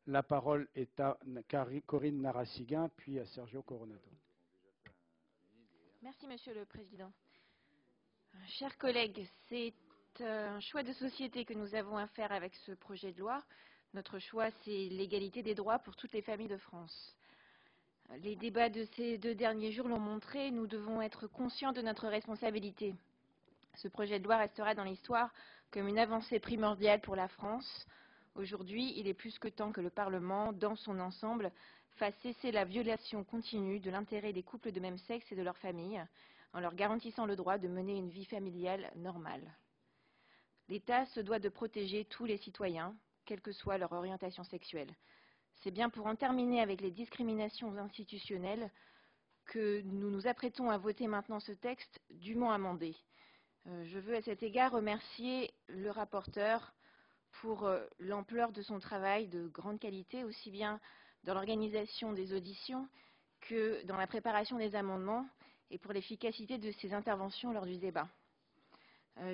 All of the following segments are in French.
La parole est à Corinne Narassiguin, puis à Sergio Coronado. Merci, Monsieur le Président. Chers collègues, c'est un choix de société que nous avons à faire avec ce projet de loi. Notre choix, c'est l'égalité des droits pour toutes les familles de France. Les débats de ces 2 derniers jours l'ont montré, nous devons être conscients de notre responsabilité. Ce projet de loi restera dans l'histoire comme une avancée primordiale pour la France. Aujourd'hui, il est plus que temps que le Parlement, dans son ensemble, fasse cesser la violation continue de l'intérêt des couples de même sexe et de leurs familles, en leur garantissant le droit de mener une vie familiale normale. L'État se doit de protéger tous les citoyens, quelle que soit leur orientation sexuelle. C'est bien pour en terminer avec les discriminations institutionnelles que nous nous apprêtons à voter maintenant ce texte dûment amendé. Je veux à cet égard remercier le rapporteur pour l'ampleur de son travail de grande qualité, aussi bien dans l'organisation des auditions que dans la préparation des amendements et pour l'efficacité de ses interventions lors du débat.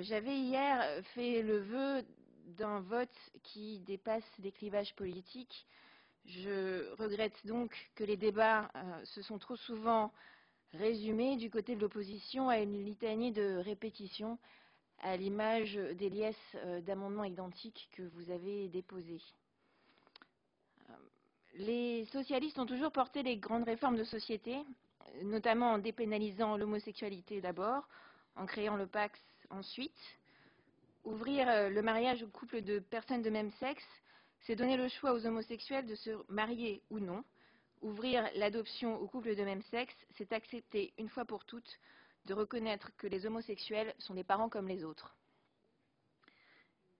J'avais hier fait le vœu d'un vote qui dépasse les clivages politiques. Je regrette donc que les débats se sont trop souvent résumés du côté de l'opposition à une litanie de répétitions, à l'image des liesses d'amendements identiques que vous avez déposés. Les socialistes ont toujours porté les grandes réformes de société, notamment en dépénalisant l'homosexualité d'abord, en créant le Pacs ensuite. Ouvrir le mariage aux couples de personnes de même sexe, c'est donner le choix aux homosexuels de se marier ou non. Ouvrir l'adoption aux couples de même sexe, c'est accepter une fois pour toutes de reconnaître que les homosexuels sont des parents comme les autres.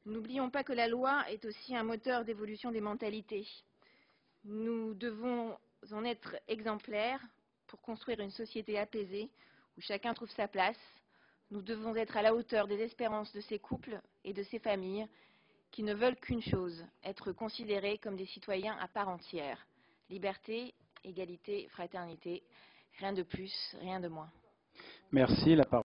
N'oublions pas que la loi est aussi un moteur d'évolution des mentalités. Nous devons en être exemplaires pour construire une société apaisée où chacun trouve sa place. Nous devons être à la hauteur des espérances de ces couples et de ces familles qui ne veulent qu'une chose, être considérés comme des citoyens à part entière. Liberté, égalité, fraternité, rien de plus, rien de moins. Merci. La parole